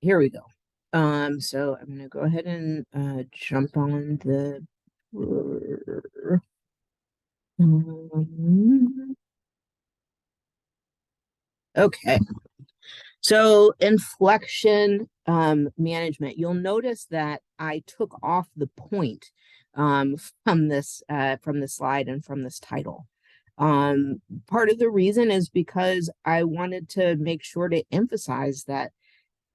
Here we go. So I'm gonna go ahead and jump on the um, okay. So inflection management. You'll notice that I took off the point from this slide and from this title. Part of the reason is because I wanted to make sure to emphasize that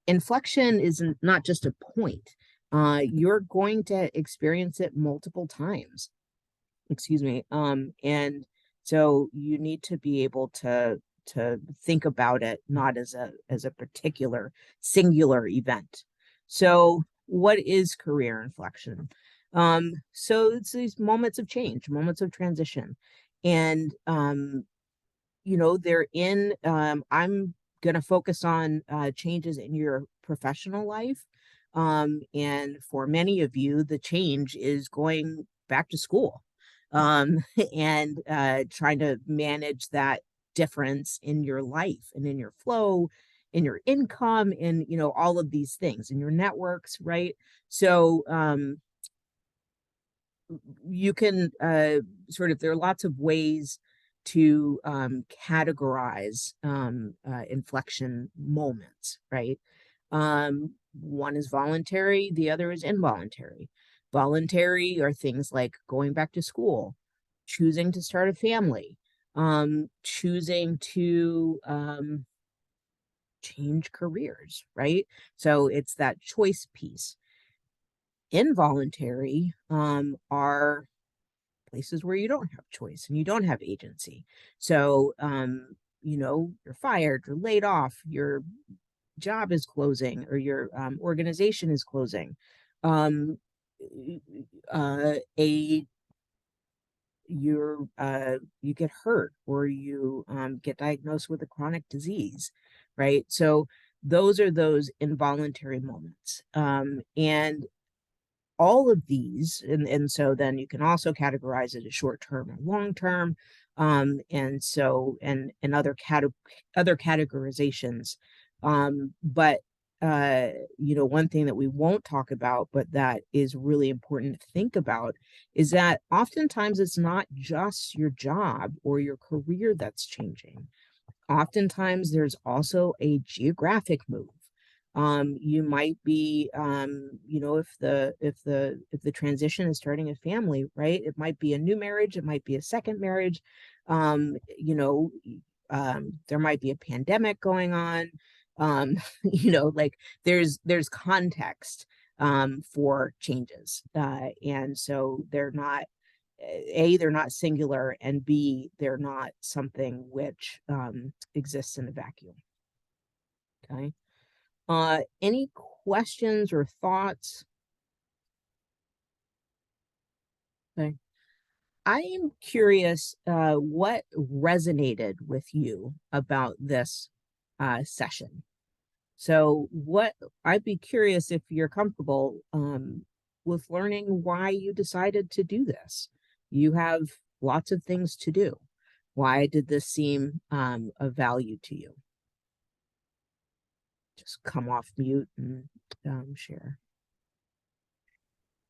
inflection is not just a point. You're going to experience it multiple times. Excuse me. And so you need to be able to think about it not as a particular singular event. So what is career inflection? So it's these moments of change, moments of transition. And they're in I'm going to focus on changes in your professional life. And for many of you, the change is going back to school, and trying to manage that difference in your life and in your flow, in your income, and all of these things in your networks, right? So you can sort of, there are lots of ways to categorize inflection moments, right? One is voluntary, the other is involuntary. Voluntary are things like going back to school, choosing to start a family, choosing to change careers, right? So it's that choice piece. Involuntary are places where you don't have choice and you don't have agency. So, you're fired, you're laid off, your job is closing, or your organization is closing. Um, a you get hurt, or you get diagnosed with a chronic disease, right? So those are those involuntary moments. And all of these, and so then you can also categorize it as short term and long term, and so and other categorizations. But one thing that we won't talk about, but that is really important to think about, is that oftentimes it's not just your job or your career that's changing. Oftentimes there's also a geographic move. You might be, if the transition is starting a family, right? It might be a new marriage, it might be a second marriage. um you know there might be a pandemic going on. Like there's context for changes, and so they're not singular, and B, they're not something which exists in a vacuum. Okay. Any questions or thoughts? Okay. I am curious what resonated with you about this session. So, what I'd be curious if you're comfortable with learning why you decided to do this. You have lots of things to do. Why did this seem of value to you? Just come off mute and share.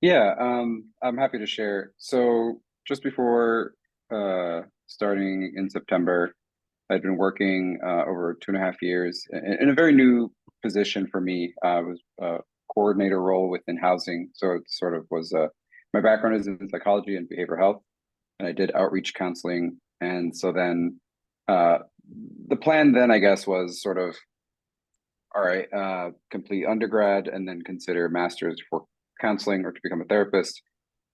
Yeah, I'm happy to share. So just before starting in September, I'd been working over 2.5 years in a very new position for me. I was a coordinator role within housing. So it sort of was my background is in psychology and behavioral health, and I did outreach counseling. And so then uh, the plan then, I guess, was sort of, all right, complete undergrad and then consider master's for counseling or to become a therapist,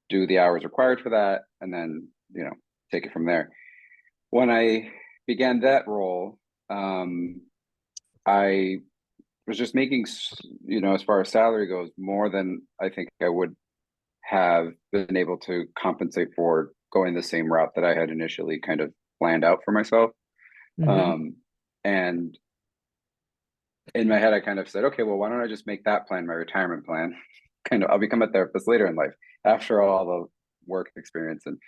do the hours required for that, and then, take it from there. When I began that role, I was just making, as far as salary goes, more than I think I would have been able to compensate for going the same route that I had initially kind of planned out for myself. Mm-hmm. Um, and in my head, I kind of said, okay, well, why don't I just make that plan my retirement plan? Kind of, I'll become a therapist later in life after all the work experience and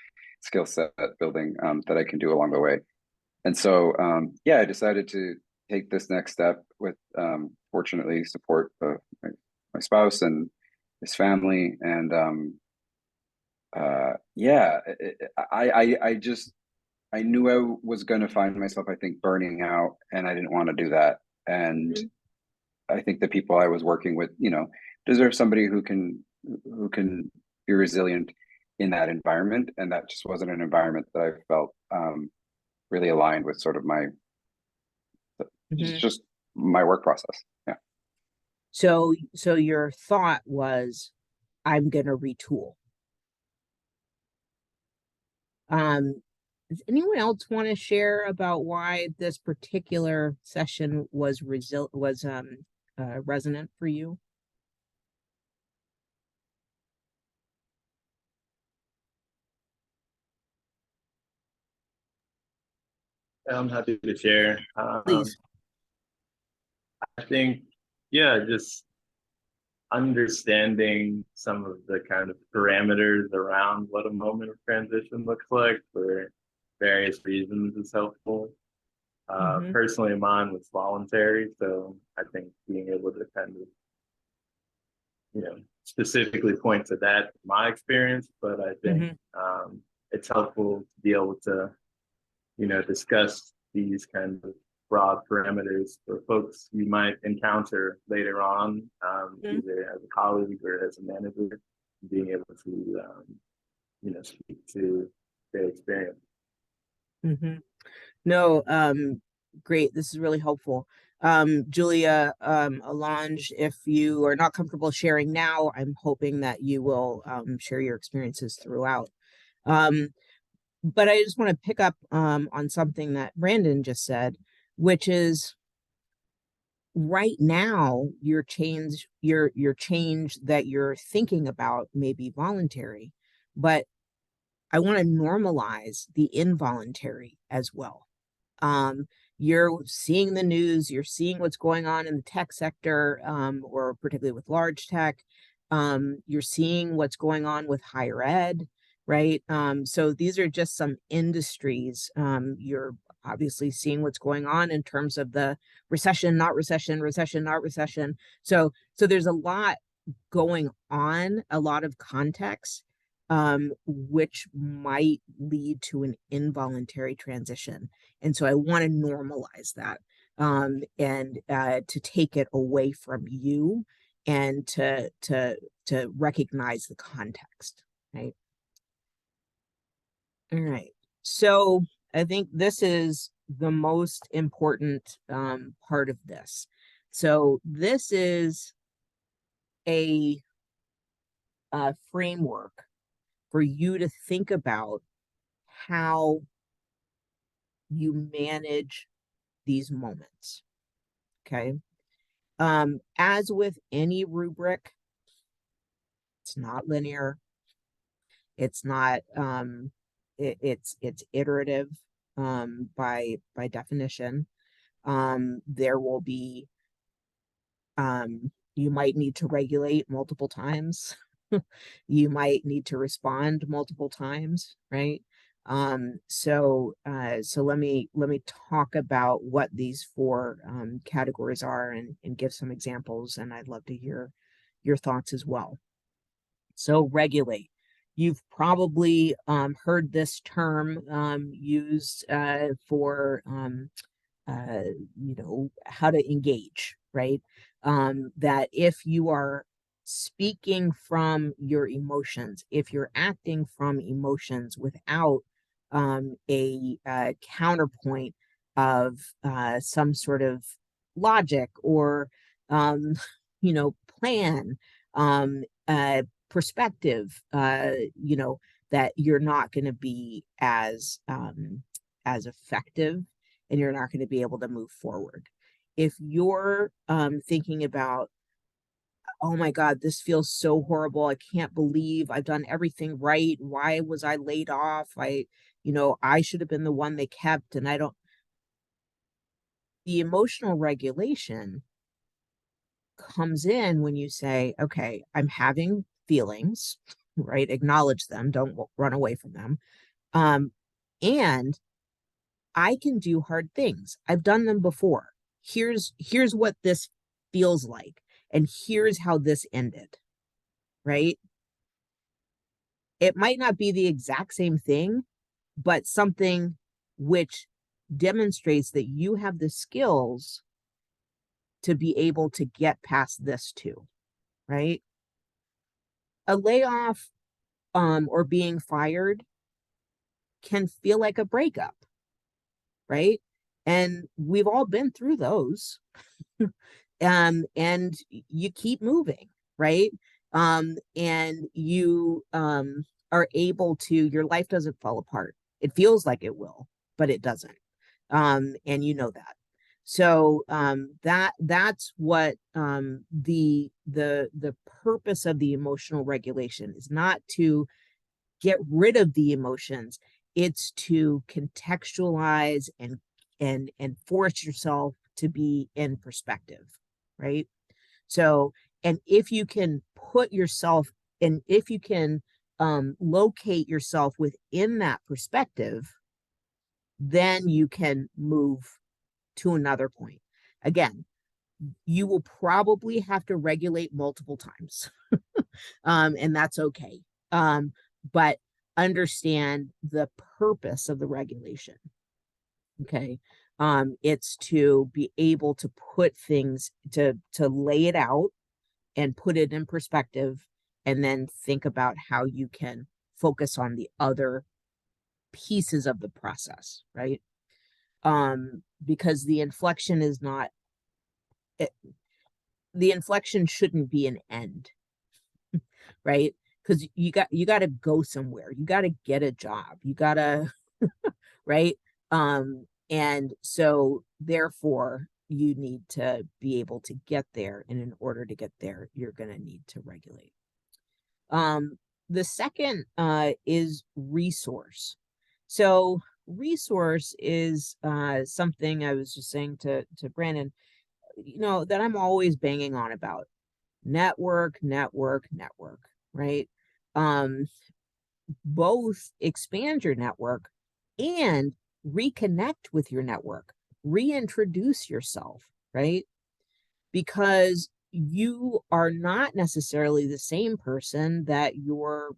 skill set building that I can do along the way. And so, yeah, I decided to take this next step with fortunately support my spouse and his family. And yeah, I just I knew I was going to find myself, I think, burning out, and I didn't want to do that. And Mhm. I think the people I was working with, deserve somebody who can be resilient in that environment, and that just wasn't an environment that I felt really aligned with sort of my Mhm. just my work process. Yeah. So your thought was, I'm gonna retool. Does anyone else want to share about why this particular session was resonant for you? I'm happy to share. Please. I think, yeah, just understanding some of the kind of parameters around what a moment of transition looks like for various reasons is helpful. Mm-hmm. Personally, mine was voluntary, so I think being able to kind of, specifically point to that, my experience, but I think Mm-hmm. it's helpful to be able to discuss these kind of broad parameters for folks you might encounter later on, either as a colleague or as a manager, being able to, speak to their experience. Mm-hmm. No, great. This is really helpful. Julia, Alange, if you are not comfortable sharing now, I'm hoping that you will share your experiences throughout. Um, but I just want to pick up on something that Brandon just said, which is right now your change that you're thinking about may be voluntary, but I want to normalize the involuntary as well. um, you're seeing the news, you're seeing what's going on in the tech sector, or particularly with large tech. You're seeing what's going on with higher ed, right? So these are just some industries. You're obviously seeing what's going on in terms of the recession, not recession, recession, not recession. So there's a lot going on, a lot of context, which might lead to an involuntary transition. And so I want to normalize that, and to take it away from you, and to recognize the context, right? All right. So I think this is the most important part of this. So this is a framework for you to think about how you manage these moments. Okay. As with any rubric, it's not linear. It's not it's iterative by definition. There will be you might need to regulate multiple times. You might need to respond multiple times, right? So let me talk about what these four categories are, and give some examples, and I'd love to hear your thoughts as well. So regulate. You've probably heard this term used for uh, how to engage, right? That if you are speaking from your emotions, if you're acting from emotions without a counterpoint of some sort of logic or um, plan, perspective, that you're not going to be as effective, and you're not going to be able to move forward. If you're thinking about, oh my God, this feels so horrible. I can't believe I've done everything right. Why was I laid off? I should have been the one they kept, and I don't. The emotional regulation comes in when you say, okay, I'm having feelings, right? Acknowledge them, don't run away from them. And I can do hard things. I've done them before. Here's what this feels like, and here's how this ended, right? It might not be the exact same thing, but something which demonstrates that you have the skills to be able to get past this too, right? A layoff or being fired can feel like a breakup, right? And we've all been through those. And you keep moving, right? And you are able to, your life doesn't fall apart. It feels like it will, but it doesn't. And you know that. So that's what the purpose of the emotional regulation is, not to get rid of the emotions. It's to contextualize and force yourself to be in perspective, right? So, and if you can put yourself, and if you can locate yourself within that perspective, then you can move to another point. Again, you will probably have to regulate multiple times, and that's okay. But understand the purpose of the regulation. Okay. It's to be able to put things, to lay it out and put it in perspective, and then think about how you can focus on the other pieces of the process, right? Because the inflection is not it, the inflection shouldn't be an end, right? Because you got to go somewhere, you got to get a job, you got to right. And so therefore you need to be able to get there, and in order to get there you're going to need to regulate. The second is resource. So resource is something I was just saying to Brandon, that I'm always banging on about. Network, network, network, right? um Both expand your network and reconnect with your network, reintroduce yourself, right? Because you are not necessarily the same person that your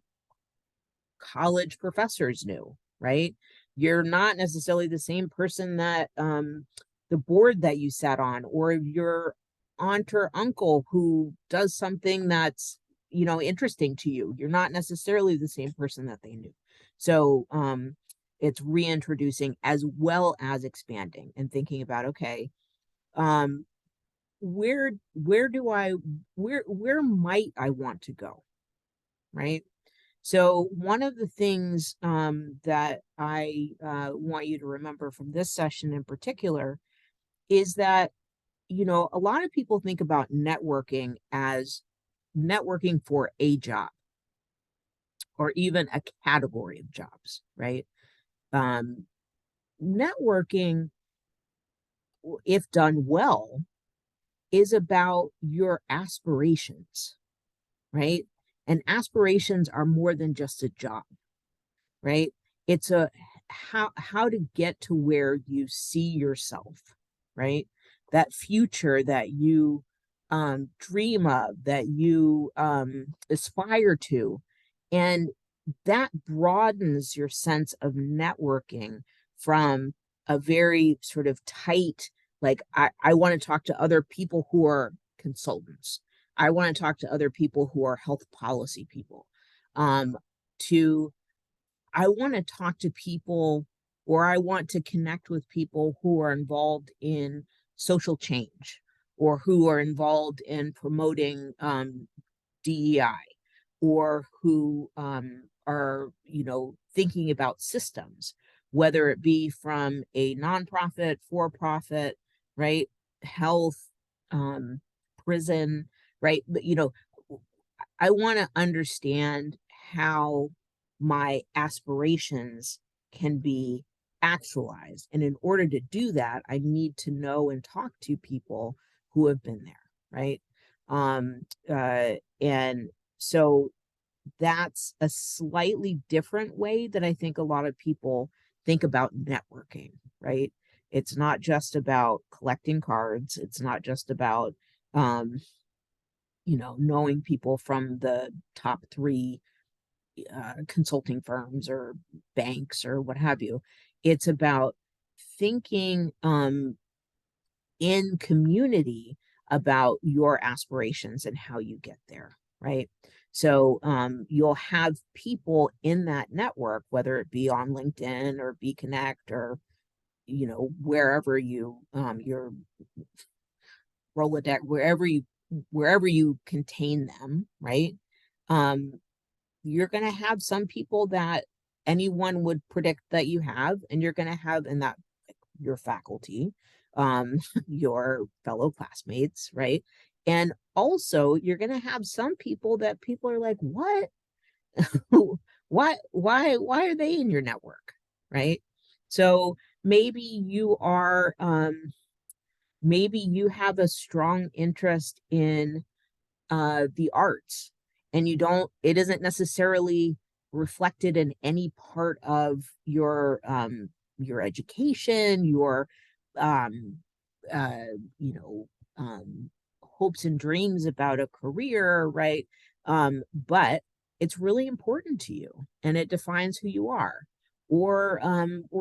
college professors knew, right? You're not necessarily the same person that the board that you sat on, or your aunt or uncle who does something that's interesting to you. You're not necessarily the same person that they knew. So it's reintroducing as well as expanding and thinking about, okay, um where do I where might I want to go, right? So one of the things that I want you to remember from this session in particular is that, a lot of people think about networking as networking for a job or even a category of jobs, right? Um, Networking, if done well, is about your aspirations, right? And aspirations are more than just a job, right? It's a how to get to where you see yourself, right? That future that you dream of, that you aspire to. And that broadens your sense of networking from a very sort of tight, like, I want to talk to other people who are consultants. I want to talk to other people who are health policy people. To I want to talk to people, or I want to connect with people who are involved in social change, or who are involved in promoting DEI, or who are, thinking about systems, whether it be from a nonprofit, for profit, right? Health, prison, right? But, I want to understand how my aspirations can be actualized. And in order to do that, I need to know and talk to people who have been there, right? And so that's a slightly different way that I think a lot of people think about networking, right? It's not just about collecting cards. It's not just about knowing people from the top three consulting firms or banks or what have you. It's about thinking in community about your aspirations and how you get there, right? So you'll have people in that network, whether it be on LinkedIn or Be Connect or wherever your Rolodex, wherever you contain them, right? You're going to have some people that anyone would predict that you have, and you're going to have in that your faculty, your fellow classmates, right? And also you're going to have some people that people are like, what? why are they in your network, right? So maybe you have a strong interest in the arts, and it isn't necessarily reflected in any part of your education, your um uh you know hopes and dreams about a career, right? But it's really important to you, and it defines who you are, or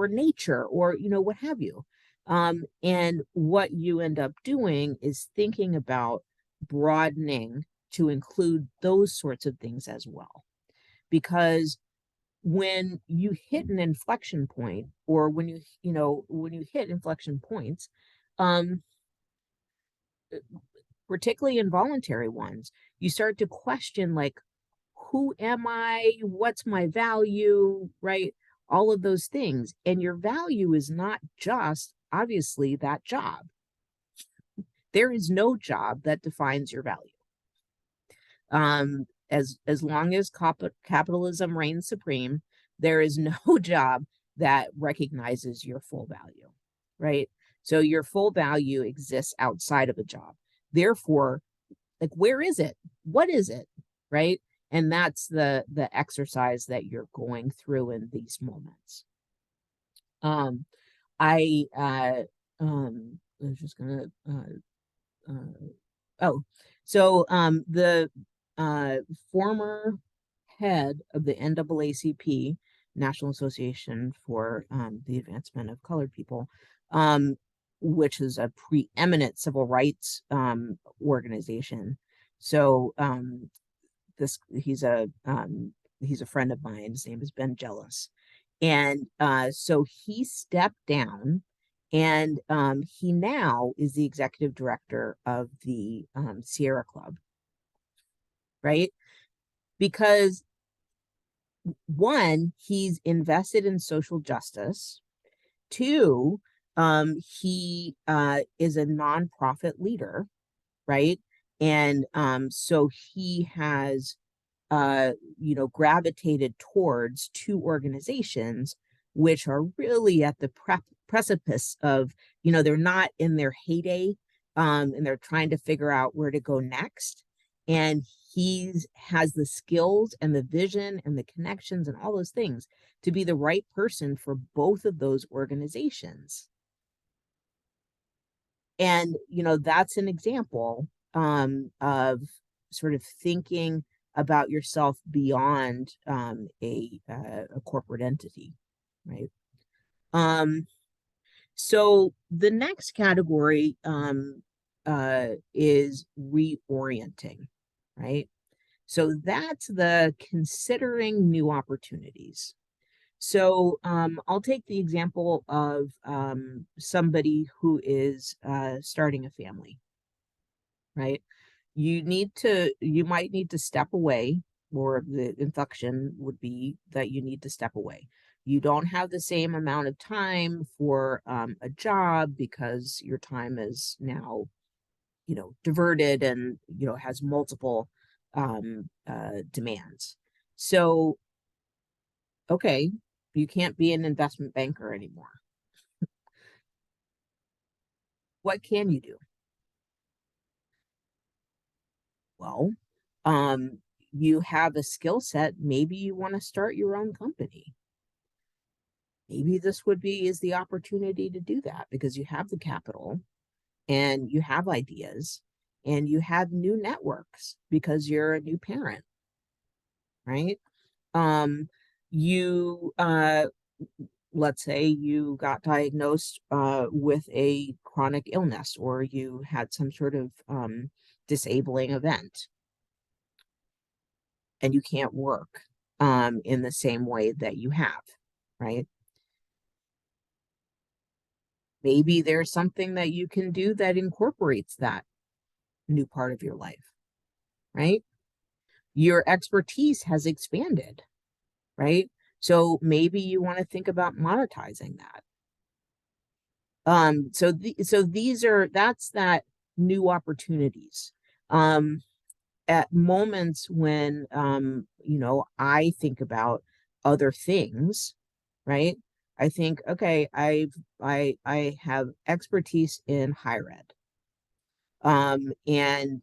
nature, or what have you. And what you end up doing is thinking about broadening to include those sorts of things as well. Because when you hit an inflection point, or when you hit inflection points, um, particularly involuntary ones, you start to question, like, who am I? What's my value? Right? All of those things. And your value is not just obviously that job. There is no job that defines your value. As long as capitalism reigns supreme, there is no job that recognizes your full value, right? So your full value exists outside of a job. Therefore, like, where is it? What is it? Right? And that's the exercise that you're going through in these moments. Um, I was just gonna oh, so the former head of the NAACP, National Association for the Advancement of Colored People, which is a preeminent civil rights organization. So this he's a friend of mine. His name is Ben Jealous, and so he stepped down, and he now is the executive director of the Sierra Club, right? Because one, he's invested in social justice. Two, he is a nonprofit leader, right? And so he has gravitated towards two organizations which are really at the precipice of, they're not in their heyday, and they're trying to figure out where to go next. And he has the skills and the vision and the connections and all those things to be the right person for both of those organizations. And, that's an example of sort of thinking about yourself beyond a corporate entity, right? So the next category is reorienting, right? So that's the considering new opportunities. So I'll take the example of somebody who is starting a family, right? You might need to step away, or the inflection would be that you need to step away. You don't have the same amount of time for a job because your time is now, diverted, and, has multiple demands. So, okay, you can't be an investment banker anymore. What can you do? Well, you have a skill set. Maybe you want to start your own company. Maybe this is the opportunity to do that, because you have the capital and you have ideas, and you have new networks because you're a new parent, right? You let's say you got diagnosed with a chronic illness, or you had some sort of disabling event, and you can't work in the same way that you have, right? Maybe there's something that you can do that incorporates that new part of your life, right? Your expertise has expanded, right? So maybe you want to think about monetizing that. So these are, that's that new opportunities. At moments when I think about other things, right? I think, okay, I have expertise in higher ed. And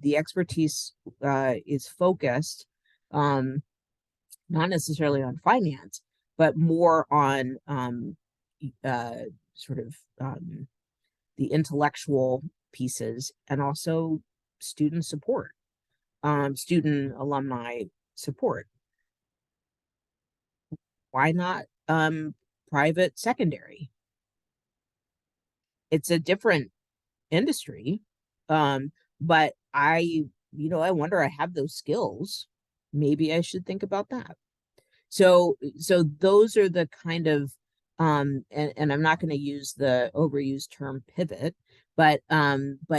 the expertise is focused not necessarily on finance, but more on sort of the intellectual pieces, and also student support, student alumni support. Why not private secondary? It's a different industry, but I wonder, I have those skills. Maybe I should think about that. So those are the kind of and I'm not going to use the overused term pivot, but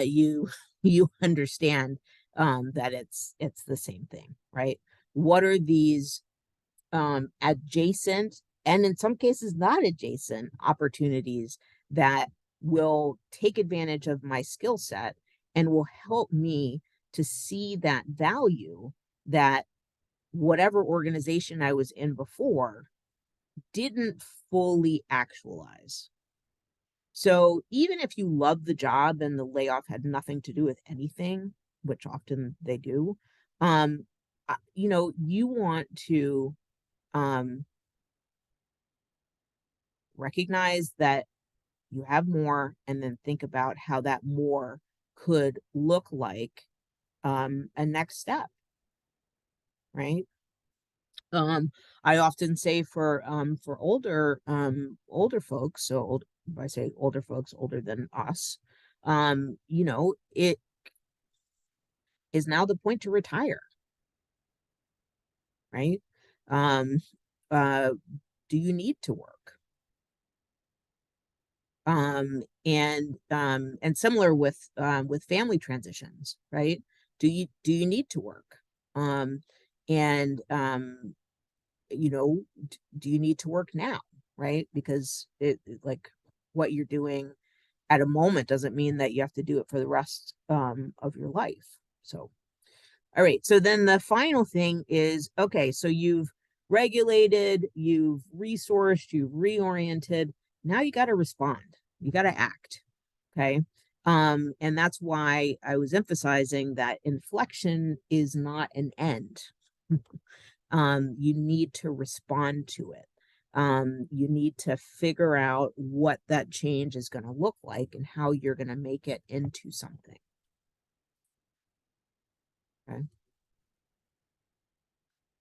you you understand that it's the same thing, right? What are these adjacent, and in some cases not adjacent, opportunities that will take advantage of my skill set and will help me to see that value that whatever organization I was in before didn't fully actualize. So even if you love the job and the layoff had nothing to do with anything, which often they do, you want to recognize that you have more, and then think about how that more could look like a next step, right? I often say for older folks, so old, if I say older folks, older than us, it is now the point to retire, right? Um, uh, do you need to work? And similar with family transitions, right? Do you need to work? And do you need to work now, right? Because like what you're doing at a moment doesn't mean that you have to do it for the rest of your life. So all right, so then the final thing is, okay, so you've regulated, you've resourced, you've reoriented. Now you got to respond. You got to act. Okay. And that's why I was emphasizing that inflection is not an end. You need to respond to it. You need to figure out what that change is going to look like and how you're going to make it into something. Okay.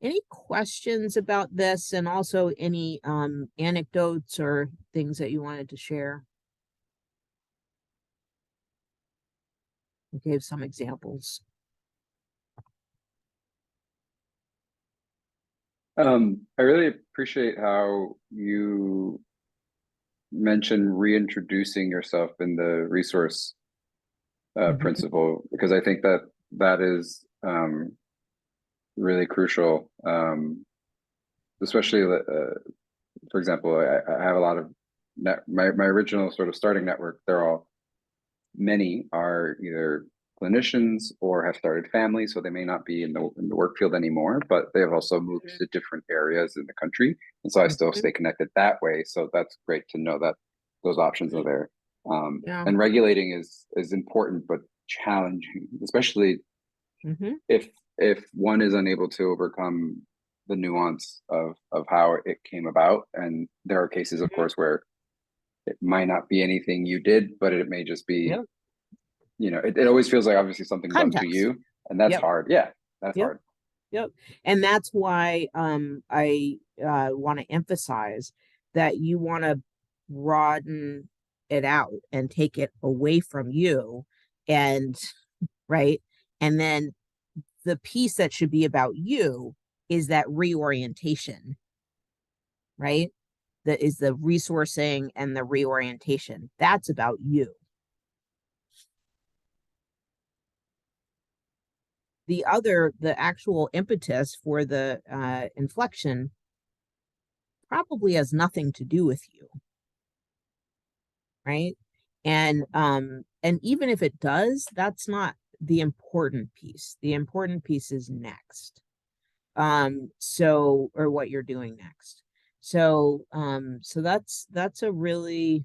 Any questions about this, and also any anecdotes or things that you wanted to share? I gave some examples. I really appreciate how you mentioned reintroducing yourself in the resource principle, because I think that that is really crucial, especially for example, I have a lot of my original sort of starting network. Many are either clinicians or have started families, so they may not be in the work field anymore, but they have also moved to different areas in the country, and so I still stay connected that way. So that's great to know that those options are there. Yeah. And regulating is important but challenging, especially if one is unable to overcome the nuance of how it came about. And there are cases, of course, where it might not be anything you did, but it may just be you know, it always feels like obviously something done to Context. you, and that's Yep. hard. Yeah, that's Yep. hard. Yep. And that's why I want to emphasize that you want to broaden it out and take it away from you, and right. And then the piece that should be about you is that reorientation, right? That is the resourcing and the reorientation. That's about you. The actual impetus for the inflection probably has nothing to do with you, right? And even if it does, that's not the important piece. The important piece is next. So, or what you're doing next. So that's a really,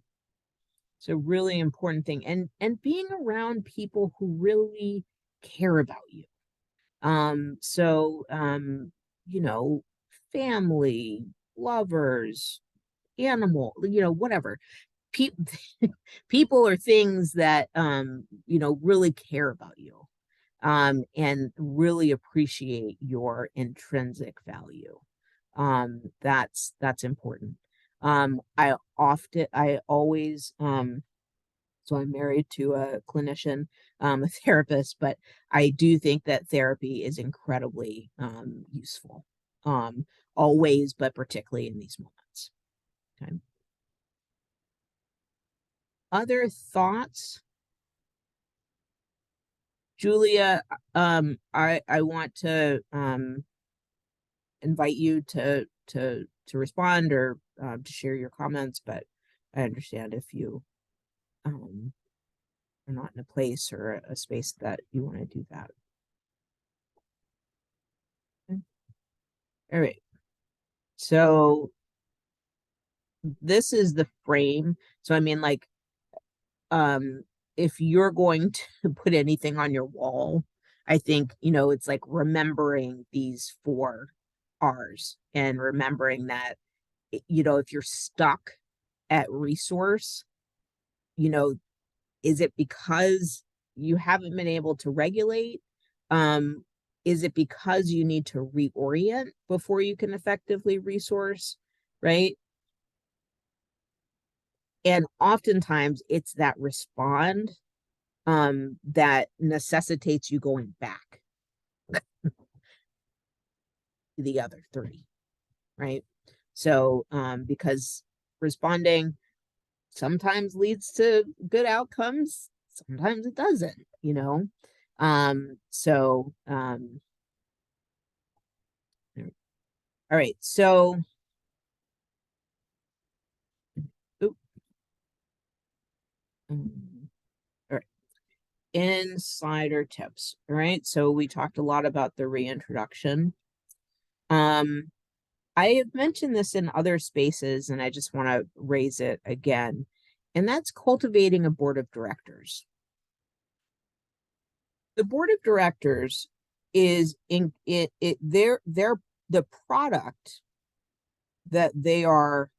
it's a really important thing. And being around people who really care about you. You know, family, lovers, animal, you know, whatever. People people or things that you know, really care about you, and really appreciate your intrinsic value. That's important. I always so I'm married to a clinician, a therapist, but I do think that therapy is incredibly useful. Um, Always, but particularly in these moments. Okay. Other thoughts? Julia, I want to invite you to respond or to share your comments, but I understand if you um, are not in a place or a space that you want to do that. Okay. All right. So this is the frame. So I mean, like, if you're going to put anything on your wall, I think, you know, it's like remembering these 4 R's and remembering that, you know, if you're stuck at resource, you know, is it because you haven't been able to regulate? Um, is it because you need to reorient before you can effectively resource, right? And oftentimes it's that respond that necessitates you going back to the other 3, right? So because responding sometimes leads to good outcomes, sometimes it doesn't, you know. So all right, so oop, all right, insider tips. All right, so we talked a lot about the reintroduction. I have mentioned this in other spaces, and I just want to raise it again, and that's cultivating a board of directors. The board of directors is in it they're the product that they are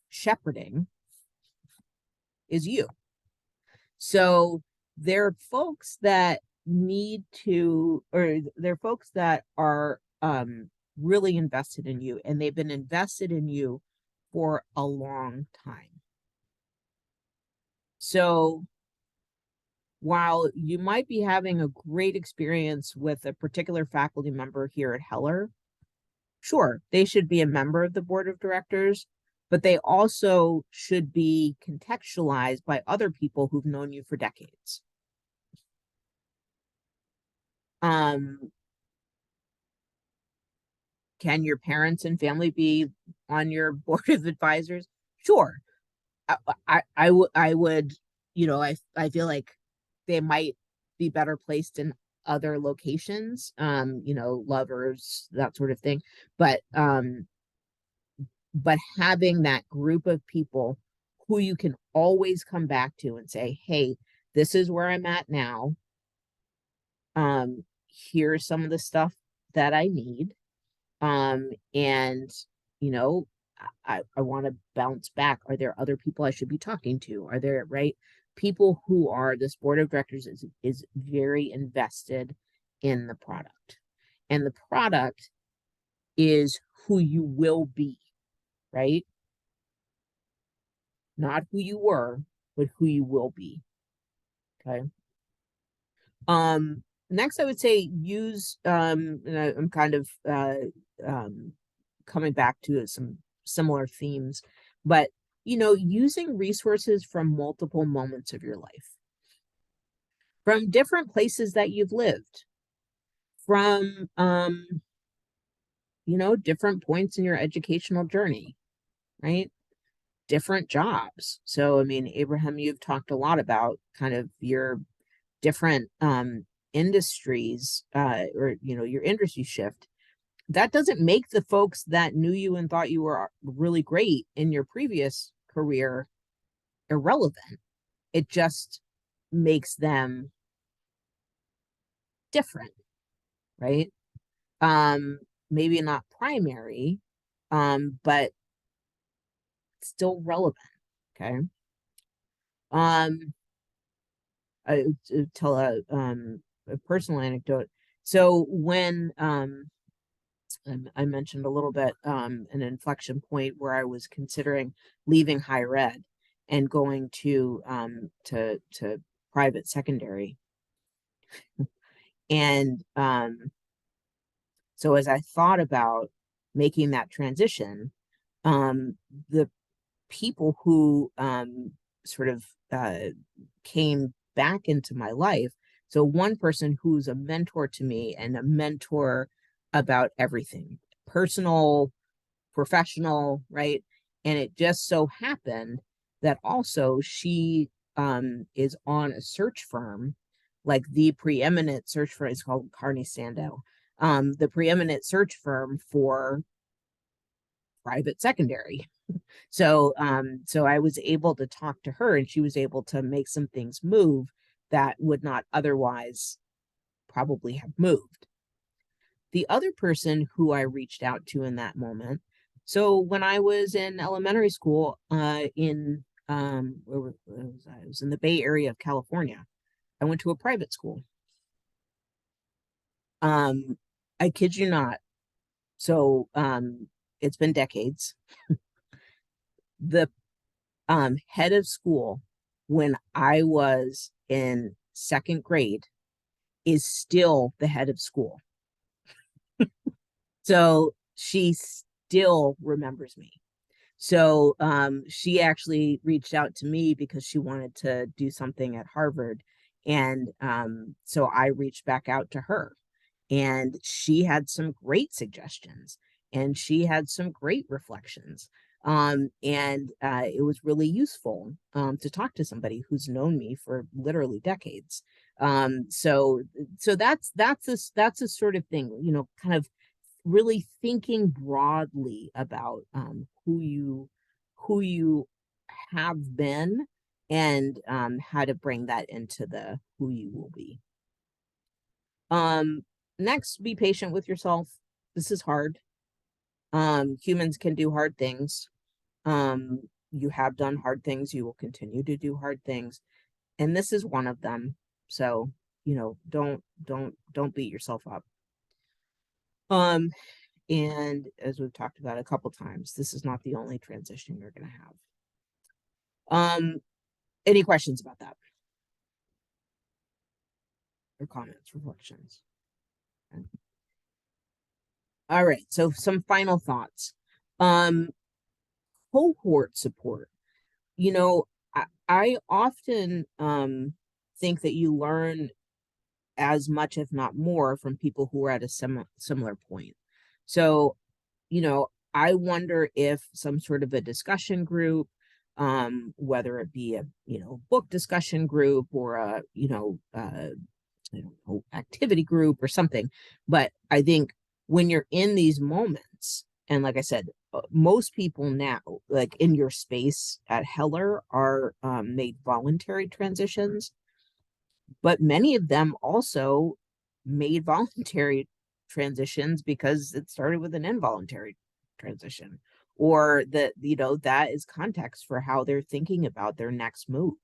shepherding is you. So they're folks that need to, or they're folks that are really invested in you, and they've been invested in you for a long time. So while you might be having a great experience with a particular faculty member here at Heller, sure, they should be a member of the board of directors, but they also should be contextualized by other people who've known you for decades. Um, can your parents and family be on your board of advisors? Sure. I would, you know, I feel like they might be better placed in other locations, you know, lovers, that sort of thing. But having that group of people who you can always come back to and say, hey, this is where I'm at now. Here's some of the stuff that I need. And you know, I want to bounce back. Are there other people I should be talking to? Are there, right? people who are, this board of directors is very invested in the product. And the product is who you will be, right? Not who you were, but who you will be. Okay. Next I would say use and I'm kind of coming back to some similar themes, but using resources from multiple moments of your life, from different places that you've lived, from different points in your educational journey, right? Different jobs. So I mean, Abraham, you've talked a lot about kind of your different industries, or your industry shift. That doesn't make the folks that knew you and thought you were really great in your previous career irrelevant. It just makes them different, right? Maybe not primary, but still relevant. Okay. I tell a personal anecdote. So when I mentioned a little bit an inflection point where I was considering leaving higher ed and going to private secondary. And so as I thought about making that transition, the people who sort of came back into my life. So one person who's a mentor to me and a mentor about everything, personal, professional, right? And it just so happened that also she is on a search firm, like the preeminent search firm. It's called Carney Sandow, the preeminent search firm for private secondary. So I was able to talk to her, and she was able to make some things move that would not otherwise probably have moved. The other person who I reached out to in that moment, so when I was in elementary school, where was I? I was in the Bay Area of California. I went to a private school. I kid you not. So it's been decades. The head of school when I was in second grade is still the head of school. So she still remembers me. So she actually reached out to me because she wanted to do something at Harvard. And so I reached back out to her, and she had some great suggestions and she had some great reflections. And it was really useful to talk to somebody who's known me for literally decades. So that's a sort of thing, kind of really thinking broadly about who you have been, and how to bring that into the who you will be. Next, be patient with yourself. This is hard. Humans can do hard things. You have done hard things. You will continue to do hard things, and this is one of them. So, don't beat yourself up. And as we've talked about a couple times, this is not the only transition you're going to have. Any questions about that? Or comments, reflections? Okay. All right, so some final thoughts. Cohort support. I often think that you learn as much, if not more, from people who are at a similar point. So, I wonder if some sort of a discussion group, whether it be a book discussion group or a I don't know, activity group or something. But I think when you're in these moments, and like I said, most people now, like in your space at Heller, are made voluntary transitions, but many of them also made voluntary transitions because it started with an involuntary transition, or that that is context for how they're thinking about their next move.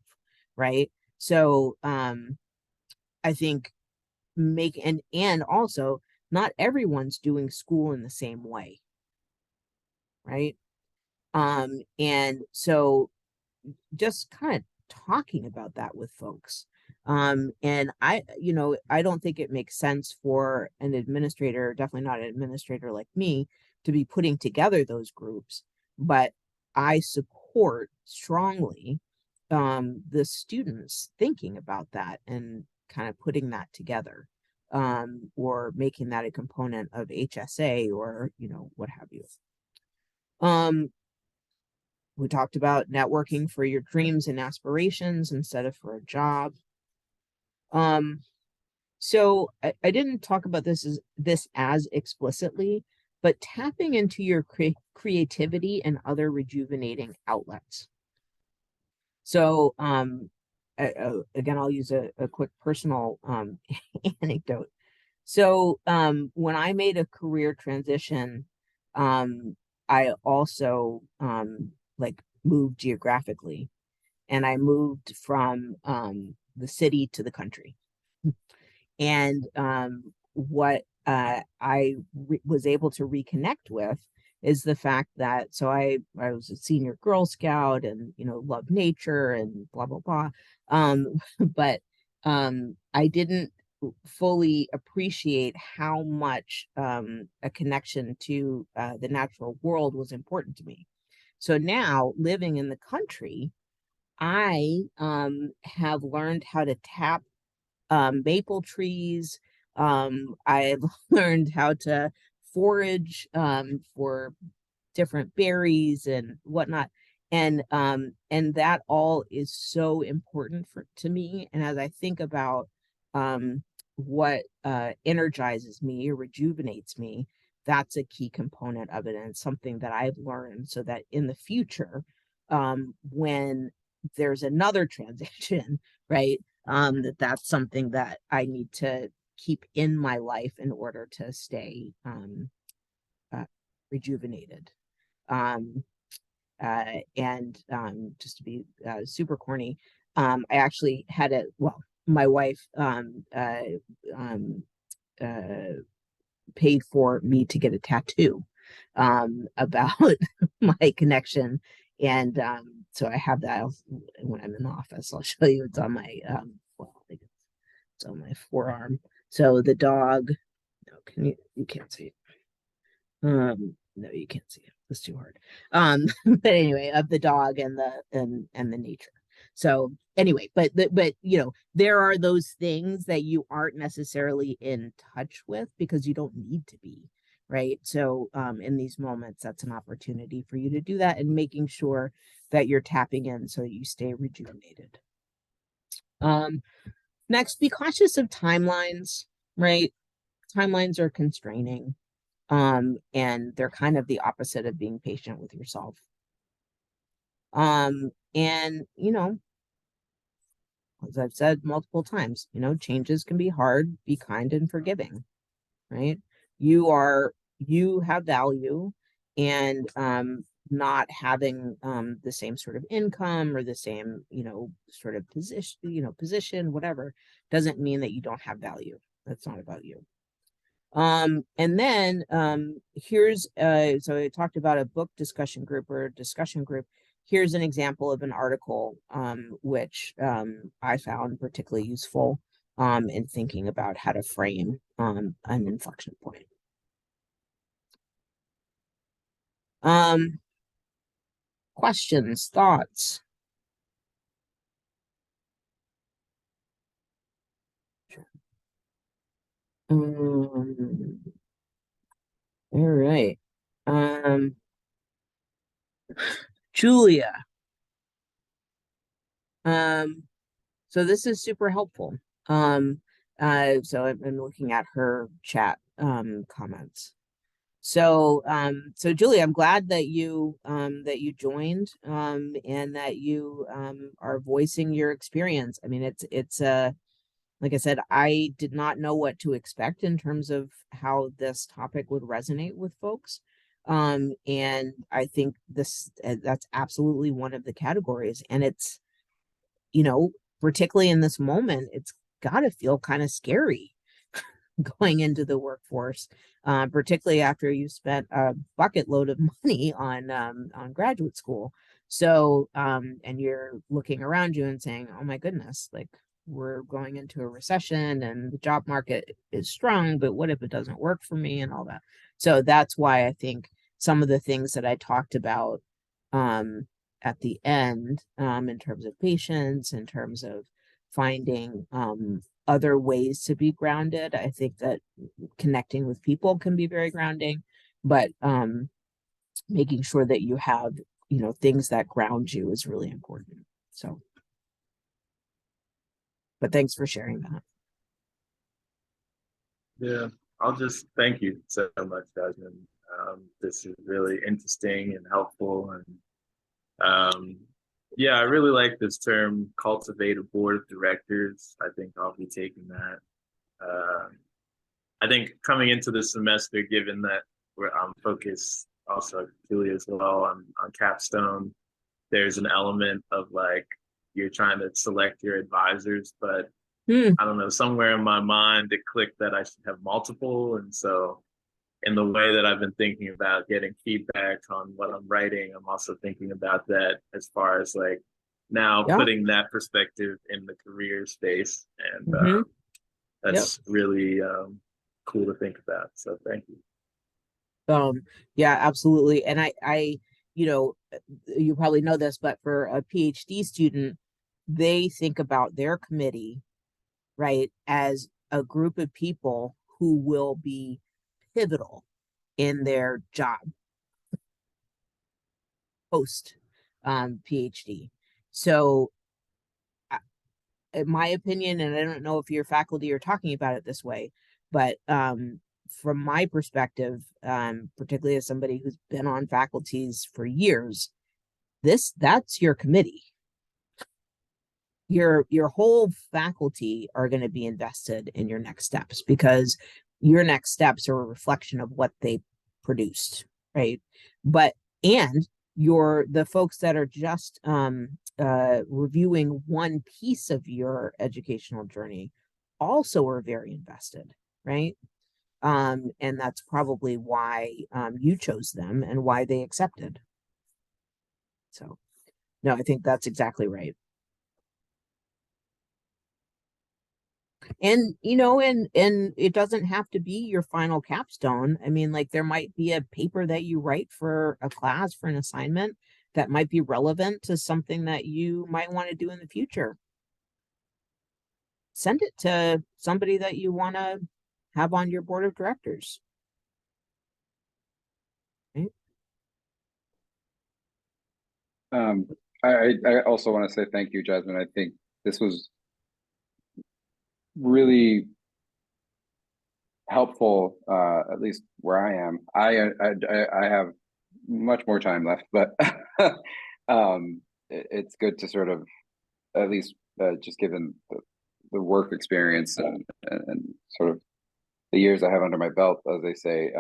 right? So I think and also not everyone's doing school in the same way, right? And so just kind of talking about that with folks. And I don't think it makes sense for an administrator, definitely not an administrator like me, to be putting together those groups, but I support strongly the students thinking about that and kind of putting that together, or making that a component of HSA or, what have you. We talked about networking for your dreams and aspirations instead of for a job. So I didn't talk about this as explicitly, but tapping into your creativity and other rejuvenating outlets. So again, I'll use a quick personal anecdote. So when I made a career transition, I also like moved geographically, and I moved from the city to the country. And what was able to reconnect with is the fact that I was a senior Girl Scout and loved nature and blah blah blah. But I didn't fully appreciate how much a connection to the natural world was important to me. So now living in the country, I have learned how to tap maple trees. I've learned how to forage for different berries and whatnot. And that all is so important to me. And as I think about what energizes me or rejuvenates me, that's a key component of it. And it's something that I've learned so that in the future, when there's another transition, right? That's something that I need to keep in my life in order to stay rejuvenated. Um, and just to be super corny, I actually had my wife um, uh, paid for me to get a tattoo about my connection. And so I have that when I'm in the office. I'll show you. It's on my, I think it's on my forearm. So the dog, no, you can't see it. No, you can't see it. It's too hard. But anyway, of the dog and the nature. So anyway, but there are those things that you aren't necessarily in touch with because you don't need to be, right? So in these moments, that's an opportunity for you to do that and making sure that you're tapping in so you stay rejuvenated. Next, be cautious of timelines, right? Timelines are constraining. And they're kind of the opposite of being patient with yourself. And as I've said multiple times, changes can be hard. Be kind and forgiving, right? You have value, and not having the same sort of income or the same sort of position, whatever, doesn't mean that you don't have value. That's not about you. And then here's so I talked about a book discussion group or a discussion group. Here's an example of an article which I found particularly useful in thinking about how to frame an inflection point. Questions, thoughts? All right. Julia. So this is super helpful. So I'm looking at her chat comments. So Julia, I'm glad that you joined and that you are voicing your experience. I mean, it's like I said, I did not know what to expect in terms of how this topic would resonate with folks. And I think that's absolutely one of the categories. And it's, particularly in this moment, it's got to feel kind of scary going into the workforce, particularly after you spent a bucket load of money on graduate school. So, and you're looking around you and saying, "Oh my goodness, like we're going into a recession and the job market is strong, but what if it doesn't work for me and all that?" So that's why I think some of the things that I talked about at the end, in terms of patience, in terms of finding other ways to be grounded. I think that connecting with people can be very grounding, but making sure that you have, things that ground you is really important. So, but thanks for sharing that. Yeah, I'll just thank you so much, Jasmine. This is really interesting and helpful. And yeah, I really like this term, cultivate a board of directors. I think I'll be taking that. I think coming into the semester, given that I'm focused also Julie as well on capstone, there's an element of like you're trying to select your advisors, but I don't know, somewhere in my mind it clicked that I should have multiple. And so in the way that I've been thinking about getting feedback on what I'm writing, I'm also thinking about that as far as like now Yeah. putting that perspective in the career space. And that's really cool to think about. So thank you. Yeah, absolutely. And I, you probably know this, but for a PhD student, they think about their committee, right, as a group of people who will be pivotal in their job post PhD. So, in my opinion, and I don't know if your faculty are talking about it this way, but from my perspective, particularly as somebody who's been on faculties for years, that's your committee. Your whole faculty are going to be invested in your next steps because your next steps are a reflection of what they produced, right? But and the folks that are just reviewing one piece of your educational journey also are very invested, right? And that's probably why you chose them and why they accepted. So, no, I think that's exactly right. And and it doesn't have to be your final capstone. I mean, like there might be a paper that you write for a class for an assignment that might be relevant to something that you might want to do in the future. Send it to somebody that you want to have on your board of directors. Right? I also want to say thank you, Jasmine. I think this was really helpful, at least where I am. I have much more time left, but it's good to sort of at least just given the work experience and sort of the years I have under my belt, as they say,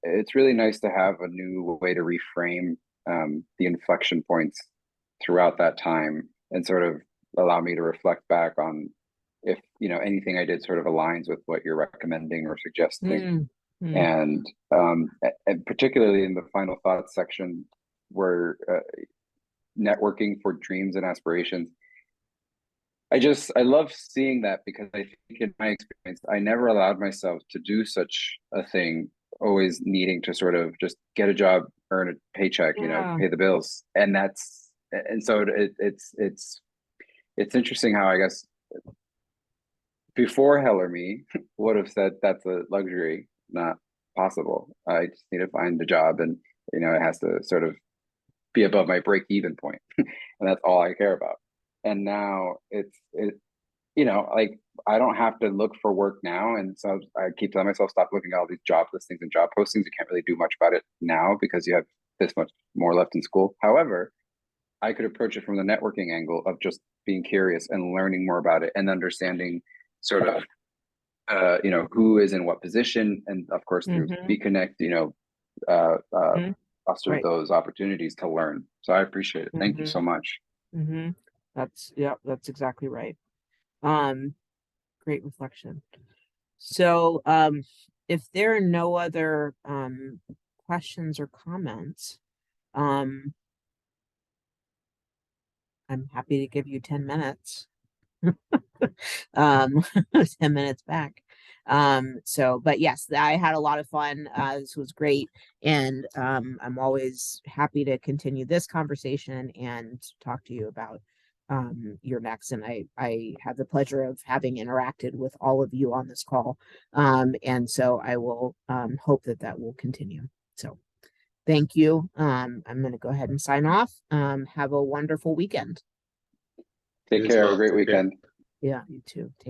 it's really nice to have a new way to reframe the inflection points throughout that time and sort of allow me to reflect back on if anything I did sort of aligns with what you're recommending or suggesting. And particularly in the final thoughts section where networking for dreams and aspirations, I love seeing that because I think in my experience I never allowed myself to do such a thing, always needing to sort of just get a job, earn a paycheck, pay the bills. And so it's interesting how I guess before Heller me would have said that's a luxury, not possible. I just need to find a job and it has to sort of be above my break even point. And that's all I care about. And now like I don't have to look for work now. And so I keep telling myself, stop looking at all these job listings and job postings. You can't really do much about it now because you have this much more left in school. However, I could approach it from the networking angle of just being curious and learning more about it and understanding sort of who is in what position, and of course through BeConnect, foster those opportunities to learn. So I appreciate it. Thank you so much. That's exactly right. Great reflection. So, if there are no other questions or comments, um, I'm happy to give you 10 minutes. 10 minutes back. So, but yes, I had a lot of fun. This was great. And I'm always happy to continue this conversation and talk to you about your next. And I have the pleasure of having interacted with all of you on this call. And so I will hope that that will continue. So thank you. I'm going to go ahead and sign off. Have a wonderful weekend. Take You as care. Have a well. great Take care. weekend. Yeah, you too. Take